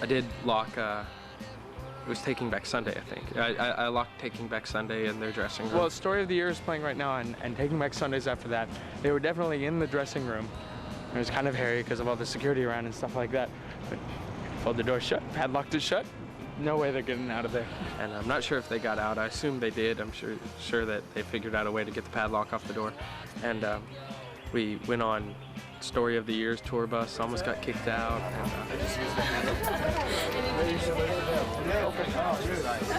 I did lock, it was Taking Back Sunday, I think. I locked Taking Back Sunday in their dressing room. Well, Story of the Year is playing right now, and Taking Back Sundays after that. They were definitely in the dressing room. It was kind of hairy because of all the security around and stuff like that. But pulled the door shut, padlocked it shut. No way they're getting out of there. And I'm not sure if they got out. I assume they did. I'm sure that they figured out a way to get the padlock off the door. And we went on Story of the Year's tour bus, almost got kicked out. And, I just used the handle.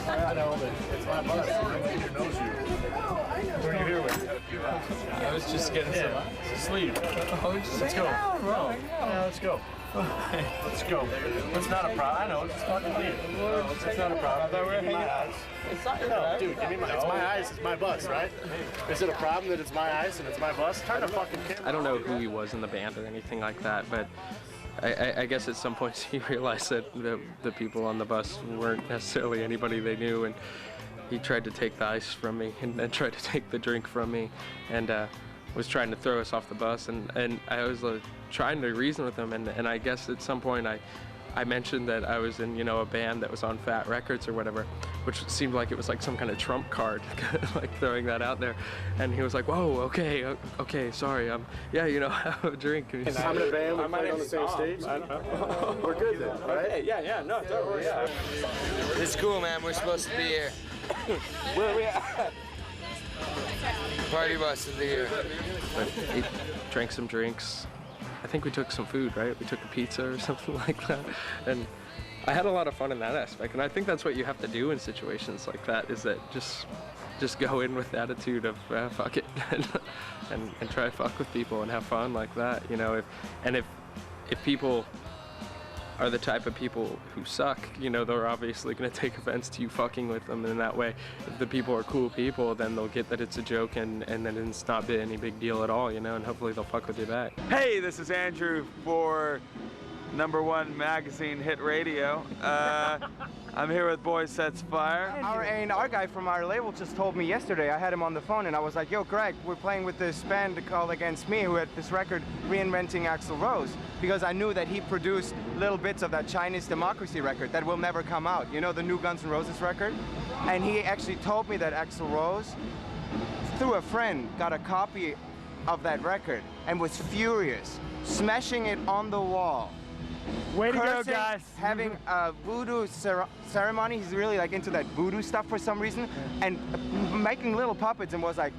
I know, but it's my bus. Your knows you. What are you here with? I was just getting some sleep. Let's go. Yeah, let's go. Let's go. It's not a problem. I know. It's fucking weird. It's not a problem. Give me my eyes. It's not your No, dude, give me my. It's my eyes. It's my bus, right? Is it a problem that it's my eyes and it's my bus? Turn the fucking camera. I don't know who he was in the band or anything like that, but I guess at some point he realized that the people on the bus weren't necessarily anybody they knew, and he tried to take the ice from me and tried to take the drink from me, and was trying to throw us off the bus, and I was trying to reason with him, and I guess at some point I mentioned that I was in, you know, a band that was on Fat Records or whatever, which seemed like it was like some kind of trump card, like throwing that out there. And he was like, "Whoa, okay, sorry, yeah, you know, have a drink." I'm in a band. We played on the same stage. We're good then, right? Okay, yeah, no, totally, yeah. It's cool, man. We're supposed to be here. Where are we at? Party bus is here. But he drank some drinks. I think we took some food, right? We took a pizza or something like that. And I had a lot of fun in that aspect. And I think that's what you have to do in situations like that, is that just go in with the attitude of fuck it and try to fuck with people and have fun like that, you know. If people are the type of people who suck, you know, they're obviously going to take offense to you fucking with them, and in that way, if the people are cool people, then they'll get that it's a joke and then it's not been any big deal at all, you know, and hopefully they'll fuck with you back. Hey, this is Andrew for #1 magazine hit radio. I'm here with Boy Sets Fire. Our A&R guy from our label just told me yesterday, I had him on the phone and I was like, "Yo, Greg, we're playing with this band called Against Me who had this record reinventing Axl Rose," because I knew that he produced little bits of that Chinese Democracy record that will never come out. You know, the new Guns N' Roses record? And he actually told me that Axl Rose, through a friend, got a copy of that record and was furious, smashing it on the wall. Way to go, Cursing, guys. having a voodoo ceremony. He's really like into that voodoo stuff for some reason, and making little puppets, and was like,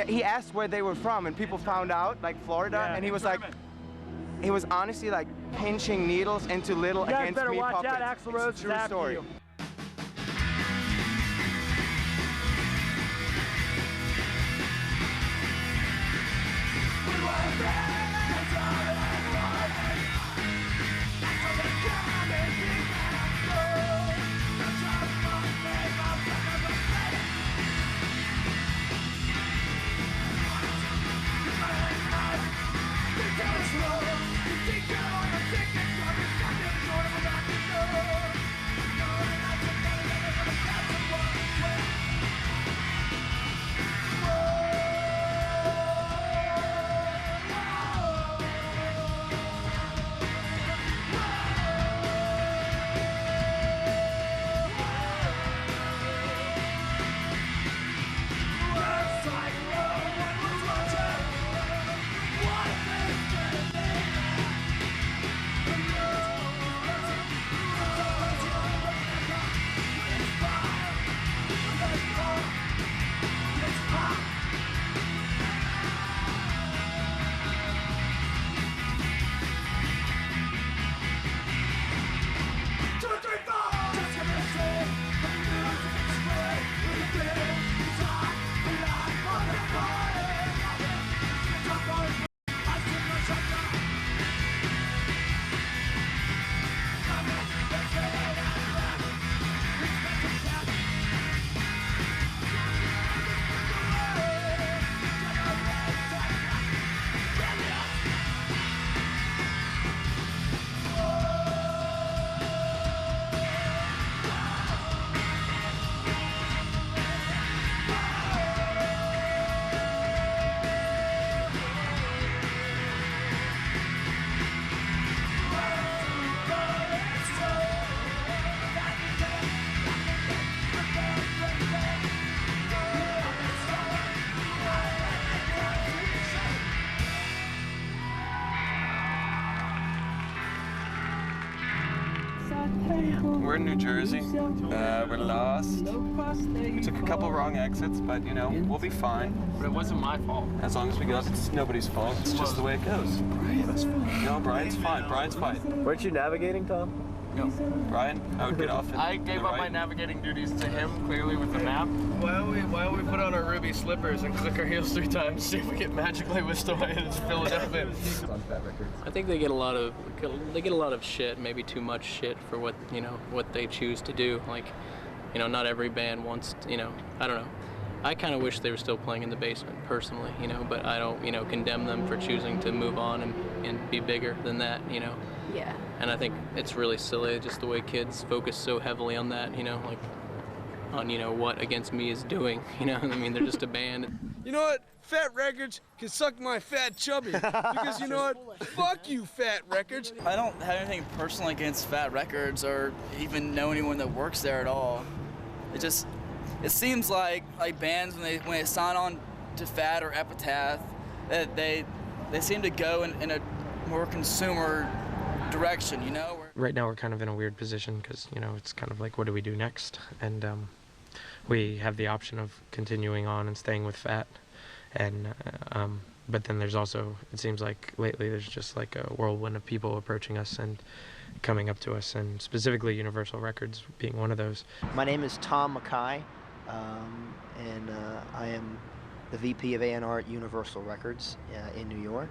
he asked where they were from, and people found out, like Florida, Yeah, and he was like, he was honestly like pinching needles into little You guys Against better Me watch puppets. out, Axl Rose It's is a true after story. you. We're in New Jersey. We're lost. We took a couple wrong exits, but you know, we'll be fine. But it wasn't my fault. As long as we get up, it's nobody's fault. It's just the way it goes. Brian's fine. No, Brian's fine. Brian's fine. Weren't you navigating, Tom? No. Brian, I would get off. I gave up my navigating duties to him, clearly with the map. Why don't we put on our ruby slippers and click our heels 3 times, see if we get magically whisked away to Philadelphia? I think they get a lot of shit, maybe too much shit for what they choose to do. Like, not every band wants, I don't know. I kind of wish they were still playing in the basement personally, but I don't, condemn them for choosing to move on and be bigger than that, Yeah. And I think it's really silly, just the way kids focus so heavily on that, like on, what Against Me is doing, I mean, they're just a band. You know what? Fat Records can suck my fat chubby. Because you know what? Fuck you, Fat Records. I don't have anything personal against Fat Records or even know anyone that works there at all. It seems like bands when they sign on to Fat or Epitaph, that they seem to go in a more consumer direction, Right now we're kind of in a weird position because, it's kind of like, what do we do next? And we have the option of continuing on and staying with Fat. And but then there's also, it seems like lately there's just like a whirlwind of people approaching us and coming up to us, and specifically Universal Records being one of those. My name is Tom Mackay, and I am the VP of A&R at Universal Records in New York.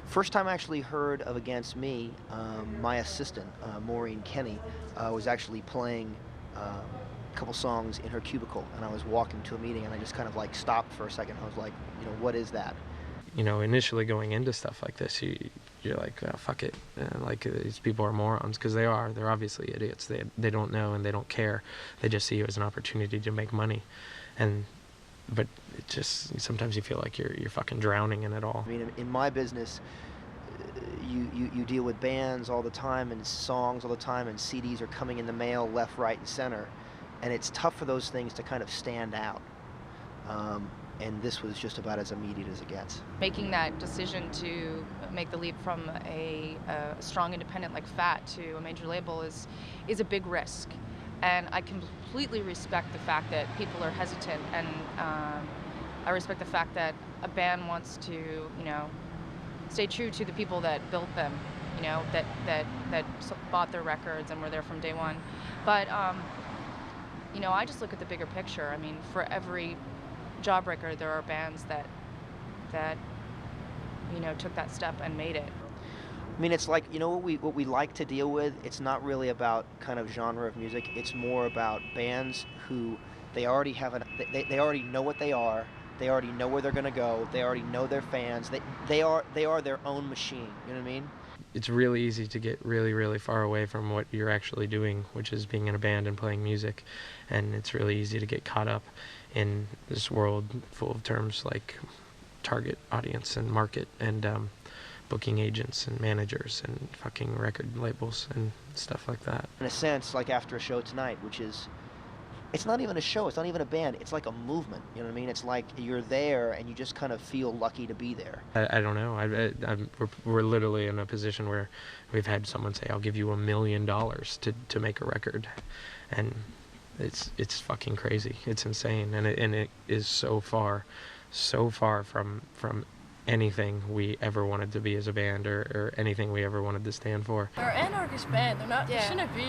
First time I actually heard of Against Me, my assistant, Maureen Kenny, was actually playing a couple songs in her cubicle, and I was walking to a meeting, and I just kind of like stopped for a second. I was like, what is that? Initially going into stuff like this, you're like, oh, fuck it. Like, these people are morons, because they are. They're obviously idiots. They don't know and they don't care. They just see it as an opportunity to make money. But it just, sometimes you feel like you're fucking drowning in it all. I mean, in my business, you deal with bands all the time and songs all the time, and CDs are coming in the mail left, right, and center. And it's tough for those things to kind of stand out. And this was just about as immediate as it gets. Making that decision to make the leap from a strong independent like Fat to a major label is a big risk. And I completely respect the fact that people are hesitant, and I respect the fact that a band wants to, stay true to the people that built them, that bought their records and were there from day one. But, I just look at the bigger picture. I mean, for every jawbreaker, there are bands that took that step and made it. I mean, it's like, what we like to deal with, it's not really about kind of genre of music. It's more about bands who they already have they already know what they are. They already know where they're going to go. They already know their fans. They are their own machine. You know what I mean? It's really easy to get really, really far away from what you're actually doing, which is being in a band and playing music. And it's really easy to get caught up in this world full of terms like target audience and market and booking agents and managers and fucking record labels and stuff like that. In a sense, like after a show tonight, which is, it's not even a show, it's not even a band, it's like a movement, you know what I mean? It's like you're there and you just kind of feel lucky to be there. I don't know, we're literally in a position where we've had someone say, I'll give you $1 million to make a record. And it's fucking crazy, it's insane, and it is so far from anything we ever wanted to be as a band or anything we ever wanted to stand for. They're an anarchist band, they shouldn't be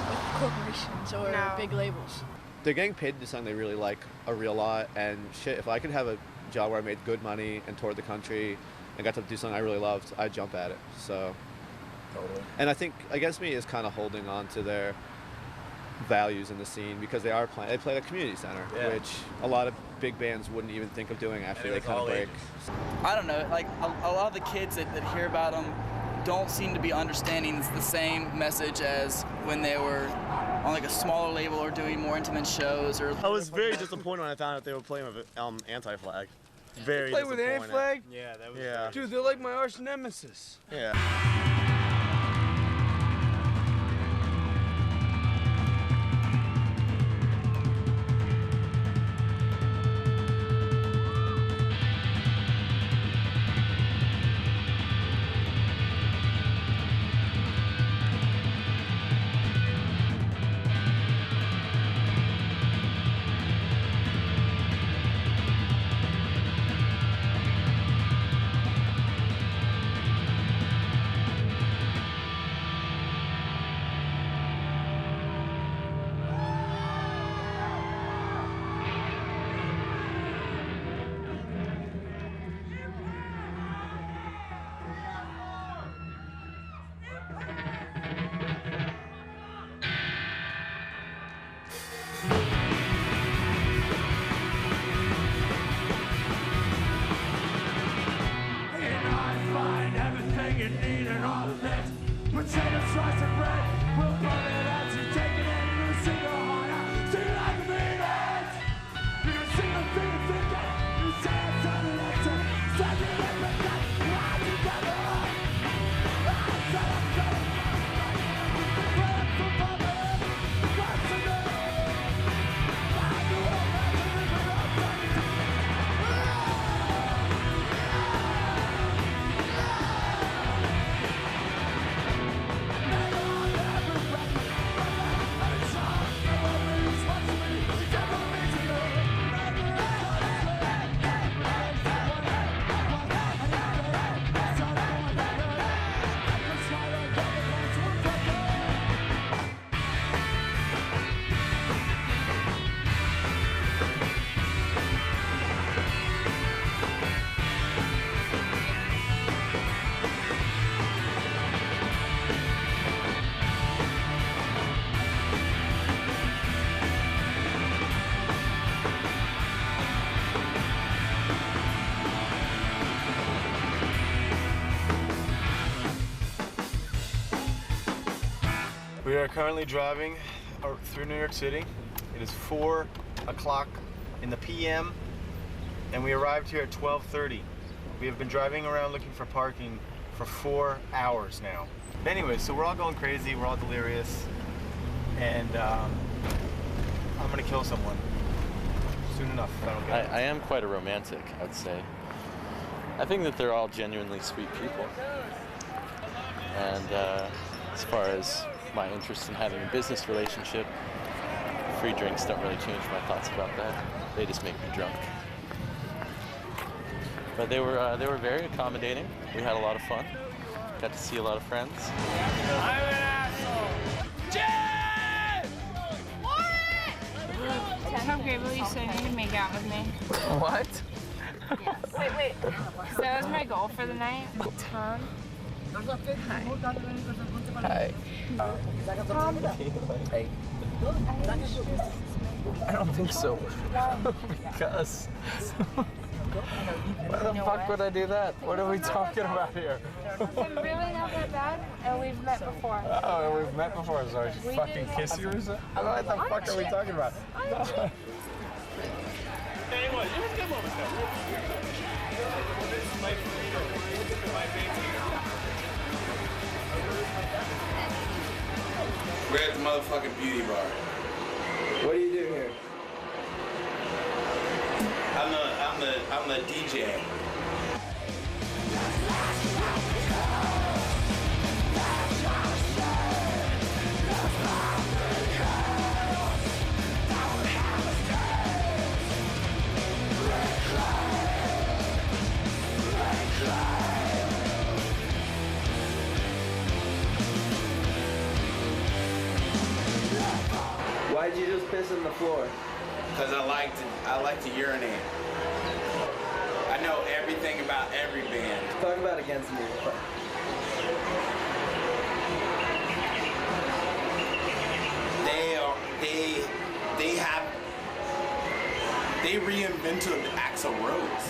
with corporations or big labels. They're getting paid to do something they really like a real lot, and shit, if I could have a job where I made good money and toured the country and got to do something I really loved, I'd jump at it. So, totally. And I think Against Me is kind of holding on to their values in the scene because they play a community center, which a lot of big bands wouldn't even think of doing after they kind of break. I don't know, like a lot of the kids that hear about them don't seem to be understanding the same message as when they were on like a smaller label or doing more intimate shows. Or I was very disappointed when I found out they were playing with Anti-Flag. Very Play with disappointed. Anti-Flag? Yeah, that was Dude, they're like my arch nemesis. Yeah. We are currently driving through New York City. It is 4 o'clock in the PM, and we arrived here at 12:30. We have been driving around looking for parking for 4 hours now. Anyway, so we're all going crazy, we're all delirious, and I'm gonna kill someone soon enough if I don't get it. I am quite a romantic, I'd say. I think that they're all genuinely sweet people. And as far as my interest in having a business relationship, free drinks don't really change my thoughts about that. They just make me drunk. But they were very accommodating. We had a lot of fun. Got to see a lot of friends. I'm an asshole. Jen! How great will you say you can make out with me? What? Yes. Wait. So that was my goal for the night. Tom. Hi. Hi. Tom. Hey. I don't think so. Because. Why the fuck would I do that? What are we talking about here? I'm really not that bad, and we've met before. Oh, we've met before, so I should fucking kiss you or something? What the fuck are we talking about? We're at the motherfucking beauty bar. What do you do here? I'm the DJ. Why'd you just piss on the floor? Because I like to urinate. I know everything about every band. Talk about Against Me. They reinvented Axl Rose.